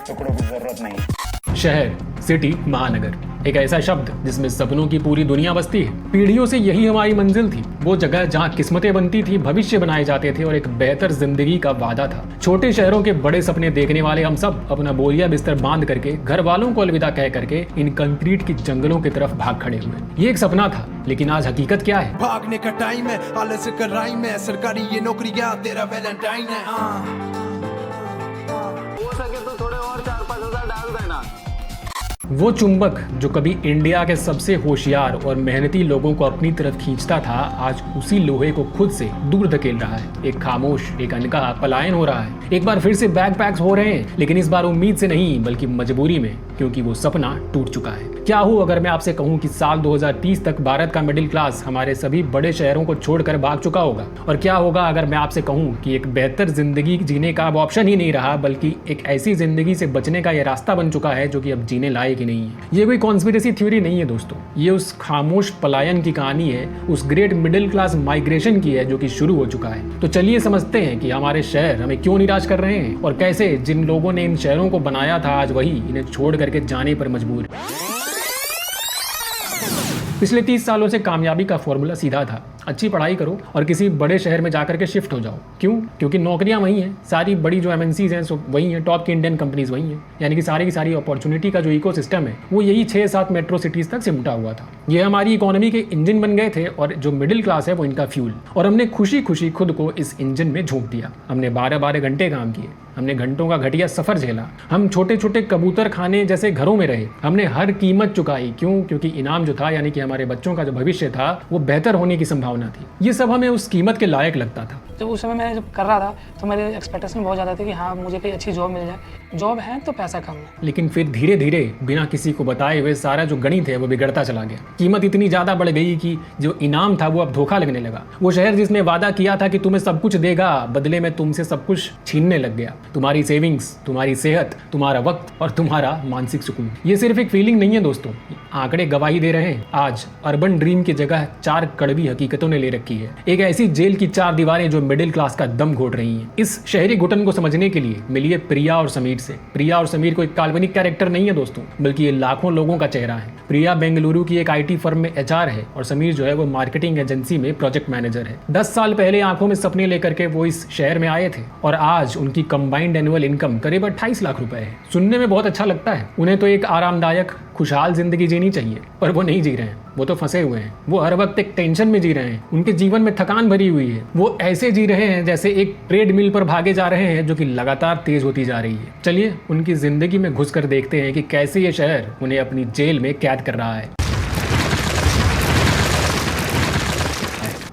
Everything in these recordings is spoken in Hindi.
टुकड़ों की जरूरत नहीं। शहर, सिटी, महानगर, एक ऐसा शब्द जिसमें सपनों की पूरी दुनिया बसती है। पीढ़ियों से यही हमारी मंजिल थी, वो जगह जहाँ किस्मतें बनती थी, भविष्य बनाए जाते थे और एक बेहतर जिंदगी का वादा था। छोटे शहरों के बड़े सपने देखने वाले हम सब अपना बोरिया बिस्तर बांध करके, घर वालों को अलविदा कह करके इन कंक्रीट की जंगलों की तरफ भाग खड़े हुए। ये एक सपना था, लेकिन आज हकीकत क्या है? भागने का टाइम है, आलस का राइम है, सरकारी ये नौकरी क्या तेरा वैलेंटाइन है। हो सके तो थोड़े और 4-5 हजार डाल देना। वो चुंबक जो कभी इंडिया के सबसे होशियार और मेहनती लोगों को अपनी तरफ खींचता था, आज उसी लोहे को खुद से दूर धकेल रहा है। एक खामोश, एक अनकहा पलायन हो रहा है। एक बार फिर से बैग पैक्स हो रहे हैं, लेकिन इस बार उम्मीद से नहीं बल्कि मजबूरी में, क्योंकि वो सपना टूट चुका है। क्या हो अगर मैं आपसे कहूं कि साल 2030 तक भारत का मिडिल क्लास हमारे सभी बड़े शहरों को छोड़कर भाग चुका होगा? और क्या होगा अगर मैं आपसे कहूं कि एक बेहतर जिंदगी जीने का अब ऑप्शन ही नहीं रहा, बल्कि एक ऐसी जिंदगी से बचने का यह रास्ता बन चुका है जो कि अब जीने लायक ही नहीं है? ये कोई कॉन्स्पिरेसी थ्योरी नहीं है दोस्तों, ये उस खामोश पलायन की कहानी है, उस ग्रेट मिडिल क्लास माइग्रेशन की है जो कि शुरू हो चुका है। तो चलिए समझते हैं कि हमारे शहर हमें क्यों निराश कर रहे हैं और कैसे जिन लोगों ने इन शहरों को बनाया था आज वही इन्हें छोड़ करके जाने पर मजबूर है। पिछले 30 सालों से कामयाबी का फॉर्मूला सीधा था, अच्छी पढ़ाई करो और किसी बड़े शहर में जाकर के शिफ्ट हो जाओ। क्यों? क्योंकि नौकरियां वही हैं, सारी बड़ी जो एमएनसीज हैं सो वही हैं, टॉप की इंडियन कंपनीज वही हैं। यानी कि सारी की सारी अपॉर्चुनिटी का जो इकोसिस्टम है वो यही 6-7 मेट्रो सिटीज तक सिमटा हुआ था। ये हमारी इकोनॉमी के इंजन बन गए थे और जो मिडिल क्लास है वो इनका फ्यूल। और हमने खुशी खुशी खुद को इस इंजन में झोंक दिया। हमने 12-12 घंटे काम किए, हमने घंटों का घटिया सफर झेला, हम छोटे छोटे कबूतर खाने जैसे घरों में रहे, हमने हर कीमत चुकाई। क्यों? क्योंकि इनाम जो था, यानी कि हमारे बच्चों का जो भविष्य था, वो बेहतर होने की संभावना थी। ये सब हमें उस कीमत के लायक लगता था। जब उस समय मैं जब कर रहा था तो मेरे एक्सपेक्टेशन बहुत ज़्यादा थे कि हाँ मुझे कोई अच्छी जॉब मिल जाए। जॉब है तो पैसा कम है। लेकिन फिर धीरे धीरे बिना किसी को बताए हुए सारा जो गणित है वो बिगड़ता चला गया। कीमत इतनी ज़्यादा बढ़ गई कि जो इनाम था वो अब धोखा लगने लगा। वो शहर जिसने वादा किया था कि तुम्हें सब कुछ देगा, बदले में तुमसे सब कुछ छीनने लग गया। तुम्हारी सेविंग्स, तुम्हारी सेहत, तुम्हारा वक्त और तुम्हारा मानसिक सुकून। ये सिर्फ एक फीलिंग नहीं है दोस्तों, आंकड़े गवाही दे रहे हैं। आज अर्बन ड्रीम की जगह 4 कड़वी हकीकतों ने ले रखी है। एक ऐसी जेल की 4 दीवारें जो मिडिल क्लास का दम घोट रही हैं। इस शहरी घुटन को समझने के लिए मिलिए प्रिया और समीर से। प्रिया और समीर कोई काल्पनिक कैरेक्टर नहीं है दोस्तों, बल्कि ये लाखों लोगों का चेहरा है। प्रिया बेंगलुरु की एक आईटी फर्म में एचआर है और समीर जो है वो मार्केटिंग एजेंसी में प्रोजेक्ट मैनेजर है। 10 साल पहले आंखों में सपने लेकर के वो इस शहर में आए थे और आज उनकी कंबाइंड एनुअल इनकम करीब 28 लाख रुपए है। सुनने में बहुत अच्छा लगता है। उन्हें तो एक आरामदायक खुशहाल जिंदगी जीनी चाहिए, पर वो नहीं जी रहे हैं। वो तो फंसे हुए हैं। वो हर वक्त एक टेंशन में जी रहे हैं। उनके जीवन में थकान भरी हुई है। वो ऐसे जी रहे हैं जैसे एक ट्रेडमिल पर भागे जा रहे हैं जो कि लगातार तेज होती जा रही है। चलिए उनकी जिंदगी में घुसकर देखते हैं कि कैसे ये शहर उन्हें अपनी जेल में कैद कर रहा है।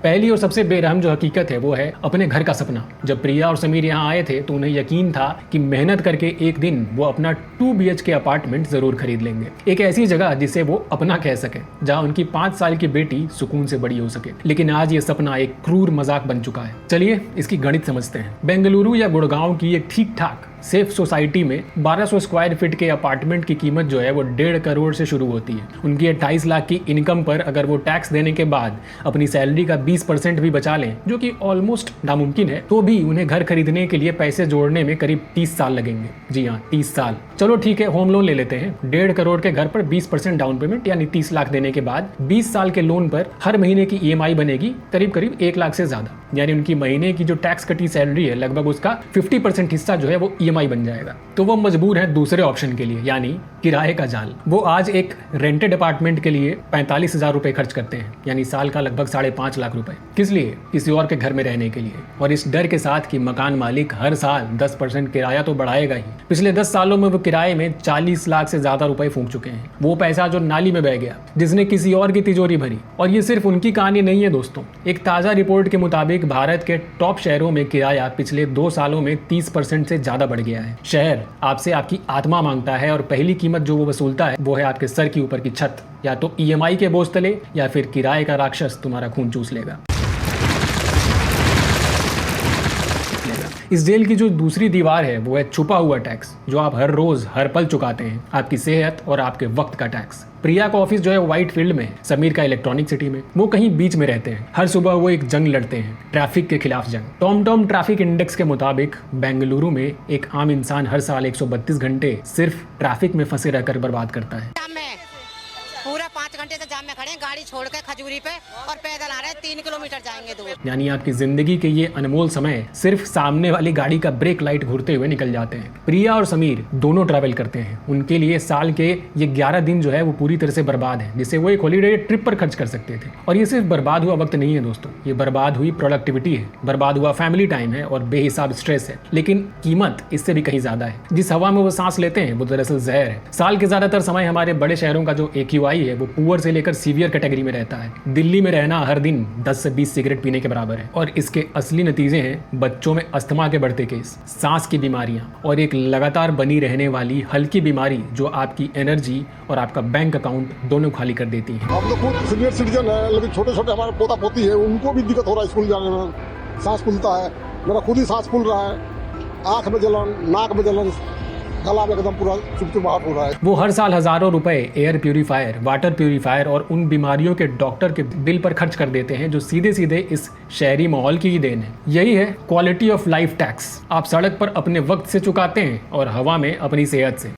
पहली और सबसे बेरहम जो हकीकत है वो है अपने घर का सपना। जब प्रिया और समीर यहाँ आए थे तो उन्हें यकीन था कि मेहनत करके एक दिन वो अपना 2 BHK अपार्टमेंट जरूर खरीद लेंगे। एक ऐसी जगह जिसे वो अपना कह सके, जहाँ उनकी 5 साल की बेटी सुकून से बड़ी हो सके। लेकिन आज ये सपना एक क्रूर मजाक बन चुका है। चलिए इसकी गणित समझते हैं। बेंगलुरु या गुड़गांव की एक ठीक ठाक सेफ सोसाइटी में 1200 स्क्वायर फीट के अपार्टमेंट की कीमत जो है वो 1.5 करोड़ से शुरू होती है। उनकी 28 लाख की इनकम पर अगर वो टैक्स देने के बाद अपनी सैलरी का 20% भी बचा लें, जो कि ऑलमोस्ट नामुमकिन है, तो भी उन्हें घर खरीदने के लिए पैसे जोड़ने में करीब 30 साल लगेंगे। जी हाँ, 30 साल। चलो ठीक है, होम लोन ले लेते हैं। 1.5 करोड़ के घर पर 20% डाउन पेमेंट यानी 30 लाख देने के बाद 20 साल के लोन पर हर महीने की EMI बनेगी करीब 1 लाख से ज्यादा। यानी उनकी महीने की जो टैक्स कटी सैलरी है लगभग उसका 50% हिस्सा जो है वो EMI बन जाएगा। तो वो मजबूर है दूसरे ऑप्शन के लिए, यानी किराए का जाल। वो आज एक रेंटेड अपार्टमेंट के लिए 45,000 रुपए खर्च करते हैं, यानी साल का लगभग 5.5 लाख रुपए। किस लिए? किसी और के घर में रहने के लिए, और इस डर के साथ कि मकान मालिक हर साल 10% किराया तो बढ़ाएगा ही। पिछले 10 सालों में वो किराए में 40 लाख से ज्यादा रुपए फूंक चुके हैं। वो पैसा जो नाली में बह गया, जिसने किसी और की तिजोरी भरी। और ये सिर्फ उनकी कहानी नहीं है दोस्तों। एक ताजा रिपोर्ट के मुताबिक भारत के टॉप शहरों में किराया पिछले 2 सालों में 30% से ज्यादा बढ़ गया है। शहर आपसे आपकी आत्मा मांगता है और पहली कीमत जो वो वसूलता है वो है आपके सर के ऊपर की छत। या तो EMI के बोझ तले या फिर किराए का राक्षस तुम्हारा खून चूस लेगा। इस जेल की जो दूसरी दीवार है वो है छुपा हुआ टैक्स, जो आप हर रोज हर पल चुकाते हैं, आपकी सेहत और आपके वक्त का टैक्स। प्रिया का ऑफिस जो है व्हाइट फील्ड में है, समीर का इलेक्ट्रॉनिक सिटी में। वो कहीं बीच में रहते हैं। हर सुबह वो एक जंग लड़ते हैं, ट्रैफिक के खिलाफ जंग। टॉम ट्रैफिक इंडेक्स के मुताबिक बेंगलुरु में एक आम इंसान हर साल 132 घंटे सिर्फ ट्रैफिक में फंसे रहकर बर्बाद करता है। पूरा 5 घंटे से जाम में खड़े हैं, गाड़ी छोड़ के खजूरी पे और पैदल आ रहे हैं, 3 किलोमीटर जाएंगे दूर। यानी आपकी जिंदगी के ये अनमोल समय सिर्फ सामने वाली गाड़ी का ब्रेक लाइट घूरते हुए निकल जाते हैं। प्रिया और समीर दोनों ट्रैवल करते हैं। उनके लिए साल के ये 11 दिन जो है वो पूरी तरह से बर्बाद है, जिसे वो एक हॉलीडे ट्रिप पर खर्च कर सकते थे। और ये सिर्फ बर्बाद हुआ वक्त नहीं है दोस्तों, ये बर्बाद हुई प्रोडक्टिविटी है, बर्बाद हुआ फैमिली टाइम है और बेहिसाब स्ट्रेस है। लेकिन कीमत इससे भी कहीं ज्यादा है। जिस हवा में वो सांस लेते हैं वो दरअसल जहर है। साल के ज्यादातर समय हमारे बड़े शहरों का जो AQI है वो पुअर से लेकर सीवियर कैटेगरी में रहता है। दिल्ली में रहना हर दिन 10 से 20 सिगरेट पीने के बराबर है। और इसके असली नतीजे हैं बच्चों में अस्थमा के बढ़ते केस, सांस की बीमारियां और एक लगातार बनी रहने वाली हल्की बीमारी जो आपकी एनर्जी और आपका बैंक अकाउंट दोनों खाली कर देती है। हम तो खुद सीनियर सिटीजन है, लेकिन छोटे छोटे हमारे पोता पोती है, उनको भी दिक्कत हो रहा है स्कूल जाने में। सांस फूलता है, मेरा खुद ही सांस फूल रहा है, आँख में जलन, नाक में जलन, गला में एकदम पूरा चुपचुपाहट हो रहा है। वो हर साल हजारों रुपए एयर प्यूरीफायर, वाटर प्यूरीफायर और उन बीमारियों के डॉक्टर के बिल पर खर्च कर देते हैं जो सीधे सीधे इस शहरी माहौल की ही देन है। यही है क्वालिटी ऑफ लाइफ टैक्स। आप सड़क पर अपने वक्त से चुकाते हैं और हवा में अपनी सेहत से।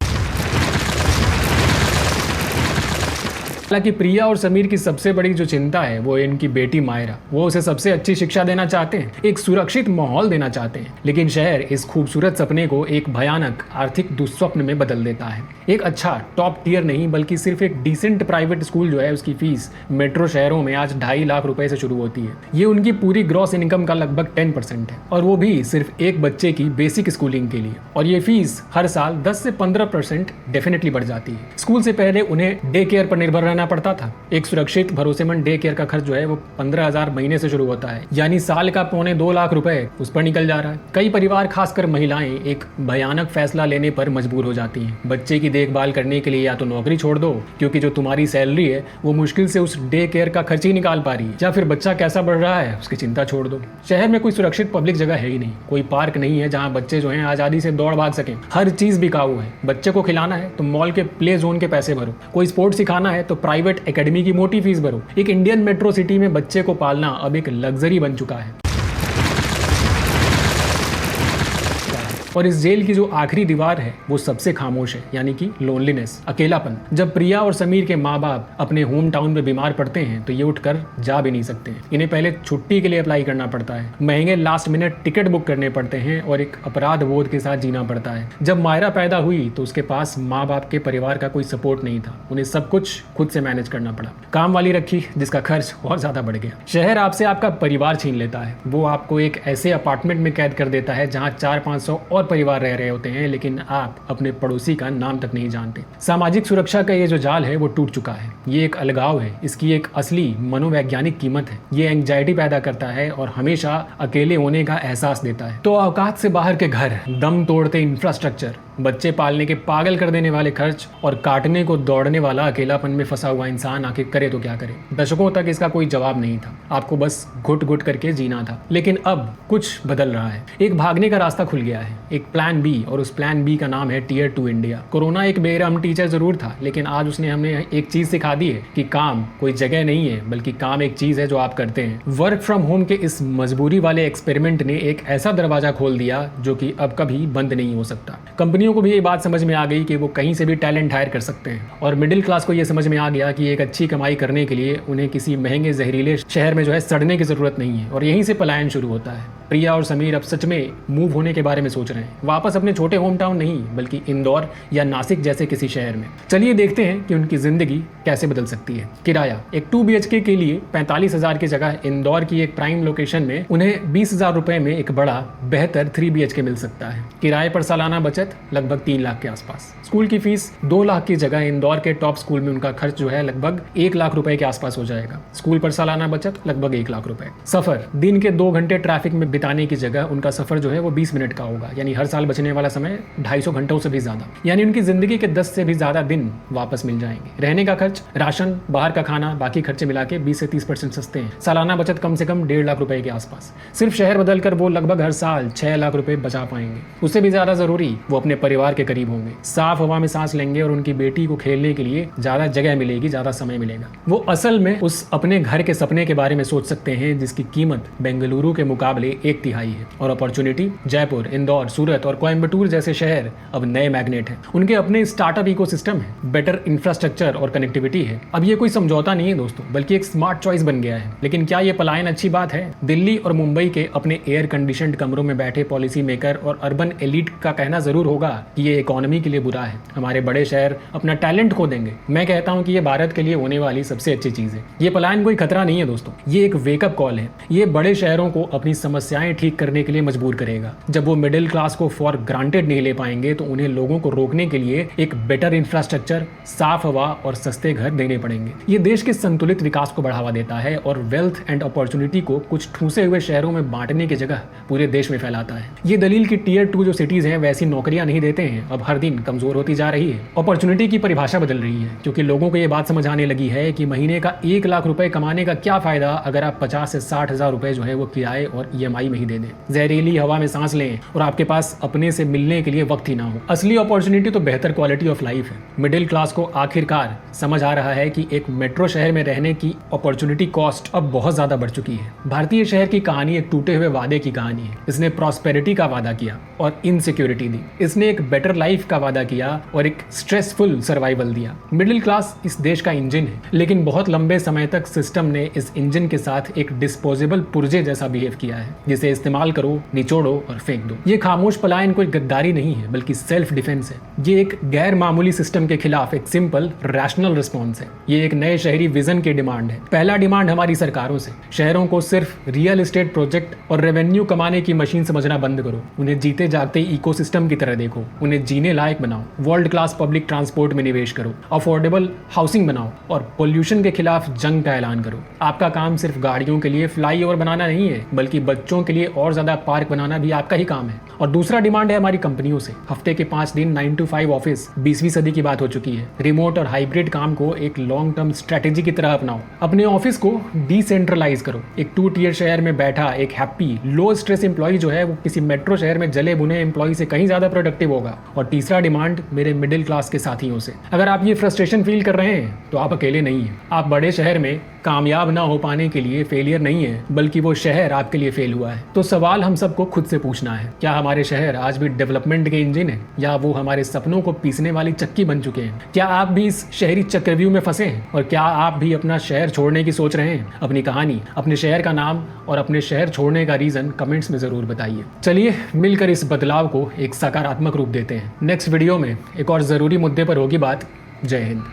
हालांकि प्रिया और समीर की सबसे बड़ी जो चिंता है वो है इनकी बेटी मायरा। वो उसे सबसे अच्छी शिक्षा देना चाहते हैं, एक सुरक्षित माहौल देना चाहते हैं, लेकिन शहर इस खूबसूरत सपने को एक भयानक आर्थिक दुस्वप्न में बदल देता है। एक अच्छा टॉप टियर नहीं बल्कि सिर्फ एक डिसेंट प्राइवेट स्कूल जो है उसकी फीस मेट्रो शहरों में आज 2.5 लाख रुपए से शुरू होती है। ये उनकी पूरी ग्रॉस इनकम का लगभग 10% है, और वो भी सिर्फ एक बच्चे की बेसिक स्कूलिंग के लिए। और ये फीस हर साल 10 से 15% डेफिनेटली बढ़ जाती है। स्कूल से पहले उन्हें डे केयर पर निर्भर रहना पड़ता था। एक सुरक्षित भरोसेमंद डे केयर का खर्च जो है वो 15,000 महीने से शुरू होता है, यानी साल का 2.25 लाख रुपए उस पर निकल जा रहा है। कई परिवार खासकर महिलाएं एक भयानक फैसला लेने पर मजबूर हो जाती हैं। बच्चे की देखभाल करने के लिए या तो नौकरी छोड़ दो क्योंकि जो तुम्हारी सैलरी है वो मुश्किल से उस डे केयर का खर्च ही निकाल पा रही है, या फिर बच्चा कैसा बढ़ रहा है उसकी चिंता छोड़ दो। शहर में कोई सुरक्षित पब्लिक जगह है ही नहीं, कोई पार्क नहीं है जहाँ बच्चे जो हैं आजादी से दौड़ भाग सकें। हर चीज बिकाऊ है। बच्चे को खिलाना है तो मॉल के प्ले जोन के पैसे भरो, कोई स्पोर्ट सिखाना है तो प्राइवेट एकेडमी की मोटी फीस भरो। एक इंडियन मेट्रो सिटी में बच्चे को पालना अब एक लग्जरी बन चुका है। और इस जेल की जो आखिरी दीवार है वो सबसे खामोश है, यानी कि लोनलीनेस, अकेलापन। जब प्रिया और समीर के माँ बाप अपने होम टाउन में बीमार पड़ते हैं तो ये उठकर जा भी नहीं सकते। इन्हें पहले छुट्टी के लिए अप्लाई करना पड़ता है, महंगे लास्ट मिनट टिकट बुक करने पड़ते हैं और एक अपराध बोध के साथ जीना पड़ता है। जब मायरा पैदा हुई तो उसके पास माँ बाप के परिवार का कोई सपोर्ट नहीं था, उन्हें सब कुछ खुद से मैनेज करना पड़ा। काम वाली रखी जिसका खर्च और ज्यादा बढ़ गया। शहर आपसे आपका परिवार छीन लेता है। वो आपको एक ऐसे अपार्टमेंट में कैद कर देता है जहाँ 400-500 और परिवार रह रहे होते हैं, लेकिन आप अपने पड़ोसी का नाम तक नहीं जानते। सामाजिक सुरक्षा का ये जो जाल है वो टूट चुका है। ये एक अलगाव है, इसकी एक असली मनोवैज्ञानिक कीमत है। ये एंग्जाइटी पैदा करता है और हमेशा अकेले होने का एहसास देता है। तो औकात से बाहर के घर, दम तोड़ते इंफ्रास्ट्रक्चर, बच्चे पालने के पागल कर देने वाले खर्च और काटने को दौड़ने वाला अकेलापन में फंसा हुआ इंसान आखिर करे तो क्या करे। दशकों तक इसका कोई जवाब नहीं था, आपको बस घुट घुट करके जीना था। लेकिन अब कुछ बदल रहा है। एक भागने का रास्ता खुल गया है, एक प्लान बी, और उस प्लान बी का नाम है टियर 2 इंडिया। कोरोना एक बेरहम टीचर जरूर था, लेकिन आज उसने हमें एक चीज सिखा दी है कि काम कोई जगह नहीं है बल्कि काम एक चीज है जो आप करते हैं। वर्क फ्रॉम होम के इस मजबूरी वाले एक्सपेरिमेंट ने एक ऐसा दरवाजा खोल दिया जो कि अब कभी बंद नहीं हो सकता। कंपनियों को भी ये बात समझ में आ गई कि वो कहीं से भी टैलेंट हायर कर सकते हैं, और मिडिल क्लास को ये समझ में आ गया कि एक अच्छी कमाई करने के लिए उन्हें किसी महंगे जहरीले शहर में जो है सड़ने की जरूरत नहीं है। और यहीं से पलायन शुरू होता है। प्रिया और समीर अब सच में मूव होने के बारे में सोच रहे हैं, वापस अपने छोटे होम टाउन नहीं बल्कि इंदौर या नासिक जैसे किसी शहर में। चलिए देखते हैं कि उनकी जिंदगी कैसे बदल सकती है। किराया एक 2 BHK के लिए 45,000 की जगह इंदौर की एक प्राइम लोकेशन में उन्हें 20,000 रुपए में एक बड़ा बेहतर 3 BHK मिल सकता है। किराए पर सालाना बचत लगभग 3 लाख के आसपास। स्कूल की फीस 2 लाख की जगह इंदौर के टॉप स्कूल में उनका खर्च जो है लगभग 1 लाख रुपए के आसपास हो जाएगा। स्कूल पर सालाना बचत लगभग 1 लाख रुपए। सफर दिन के 2 घंटे ट्रैफिक में बिताने की जगह उनका सफ़र जो है वो 20 मिनट का होगा, यानी हर साल बचने वाला समय 250 घंटों से भी ज़्यादा, यानी उनकी ज़िंदगी के 10 से भी ज़्यादा दिन वापस मिल जाएंगे। रहने का खर्च, राशन, बाहर का खाना, बाकी खर्चे मिला के 20 से 30% सस्ते हैं। सालाना बचत कम से कम 1.5 लाख रुपए के आसपास। सिर्फ शहर बदलकर वो लगभग हर साल 6 लाख रुपए बचा पाएंगे। उससे भी ज़्यादा ज़रूरी, वो अपने परिवार के करीब होंगे, साफ हवा में सांस लेंगे और उनकी बेटी को खेलने के लिए ज़्यादा जगह मिलेगी, ज़्यादा समय मिलेगा। वो असल में उस अपने घर के सपने के बारे में सोच सकते हैं जिसकी कीमत बेंगलुरु के मुकाबले 1/3 है। और अपॉर्चुनिटी, जयपुर, इंदौर, सूरत और कोयम्बटूर जैसे शहर अब नए मैग्नेट हैं। उनके अपने स्टार्टअप इकोसिस्टम है, बेटर इंफ्रास्ट्रक्चर और कनेक्टिविटी है। अब ये कोई समझौता नहीं है दोस्तों, बल्कि एक स्मार्ट चॉइस बन गया है। लेकिन क्या ये पलायन अच्छी बात है? दिल्ली और मुंबई के अपने एयर कंडीशनड कमरों में बैठे पॉलिसी मेकर और अर्बन एलिट का कहना जरूर होगा कि ये इकोनॉमी के लिए बुरा है, हमारे बड़े शहर अपना टैलेंट खो देंगे। मैं कहता हूँ कि ये भारत के लिए होने वाली सबसे अच्छी चीज है। ये पलायन कोई खतरा नहीं है दोस्तों, ये एक वेकअप कॉल है। ये बड़े शहरों को अपनी समस्याएं ठीक करने के लिए मजबूर करेगा। जब वो मिडिल क्लास को फॉर ग्रांटेड नहीं ले पाएंगे तो उन्हें लोगों को रोकने के लिए एक बेटर इंफ्रास्ट्रक्चर, साफ हवा और सस्ते घर देने पड़ेंगे। ये देश के संतुलित विकास को बढ़ावा देता है और वेल्थ एंड अपॉर्चुनिटी को कुछ ठूसे हुए शहरों में बांटने की जगह पूरे देश में फैलाता है। ये दलील की टियर 2 जो सिटीज हैं वैसी नौकरियां नहीं देते हैं, अब हर दिन कमजोर होती जा रही है। अपॉर्चुनिटी की परिभाषा बदल रही है क्योंकि लोगों को ये बात समझ आने लगी है कि महीने का 1 लाख रुपए कमाने का क्या फायदा अगर आप 50 से 60 हजार रुपए जो है वो किराए और EMI में ही दे दें, जहरीली हवा में सांस लें और आपके पास अपने से मिलने के लिए वक्त ही ना हो। असली अपॉर्चुनिटी तो बेहतर क्वालिटी ऑफ लाइफ है। मिडिल क्लास को आखिरकार समझ आ रहा है कि एक मेट्रो शहर में रहने की अपॉर्चुनिटी कॉस्ट अब बहुत ज्यादा बढ़ चुकी है। भारतीय शहर की कहानी एक टूटे हुए वादे की कहानी है। इसने प्रॉस्पेरिटी का वादा किया और इनसिक्योरिटी दी। इसने एक बेटर लाइफ का वादा किया और एक स्ट्रेसफुल सर्वाइवल दिया। मिडिल क्लास इस देश का इंजन है, लेकिन बहुत लंबे समय तक सिस्टम ने इस इंजन के साथ एक डिस्पोजेबल पुर्जे जैसा बिहेव किया है, जिसे इस्तेमाल करो, निचोड़ो और फेंक दो। ये खामोश पलायन कोई गद्दारी नहीं है बल्कि सेल्फ डिफेंस है। ये एक गैर मामूली सिस्टम के खिलाफ एक सिंपल रैशनल रिस्पॉन्स है। ये एक नए शहरी विजन की डिमांड है। पहला डिमांड हमारी सरकारों से, शहरों को सिर्फ रियल एस्टेट प्रोजेक्ट और रेवेन्यू कमाने की मशीन समझना बंद करो। उन्हें जीते जागते इकोसिस्टम की तरह देखो, उन्हें जीने लायक बनाओ। वर्ल्ड क्लास पब्लिक ट्रांसपोर्ट में निवेश करो, अफोर्डेबल हाउसिंग बनाओ और पोल्यूशन के खिलाफ जंग का ऐलान करो। आपका काम सिर्फ गाड़ियों के लिए फ्लाईओवर बनाना नहीं है, बल्कि बच्चों के लिए और ज्यादा पार्क बनाना भी आपका ही काम है। और दूसरा डिमांड है हमारी कंपनियों से, हफ्ते के 5 दिन 9 to 5 ऑफिस 20वीं सदी की बात हो चुकी है। रिमोट और हाइब्रिड काम को एक लॉन्ग टर्म स्ट्रेटेजी की तरह अपनाओ। अपने ऑफिस को डिसेंट्रलाइज करो। एक 2 tier शहर में बैठा एक हैप्पी लो स्ट्रेस एम्प्लॉय जो है वो किसी मेट्रो शहर में जले बुने एम्प्लॉय से कहीं ज्यादा प्रोडक्टिव होगा। और तीसरा डिमांड मेरे मिडिल क्लास के साथियों से, अगर आप ये फ्रस्ट्रेशन फील कर रहे हैं तो आप अकेले नहीं हैं। आप बड़े शहर में कामयाब ना हो पाने के लिए फेलियर नहीं है, बल्कि वो शहर आपके लिए फेल हुआ है। तो सवाल हम सबको खुद से पूछना है, क्या हमारे शहर आज भी डेवलपमेंट के इंजन है या वो हमारे सपनों को पीसने वाली चक्की बन चुके हैं? क्या आप भी इस शहरी चक्रव्यूह में फंसे हैं और क्या आप भी अपना शहर छोड़ने की सोच रहे हैं? अपनी कहानी, अपने शहर का नाम और अपने शहर छोड़ने का रीजन कमेंट्स में जरूर बताइए। चलिए मिलकर इस बदलाव को एक सकारात्मक रूप देते हैं। नेक्स्ट वीडियो में एक और जरूरी मुद्दे पर होगी बात। जय हिंद।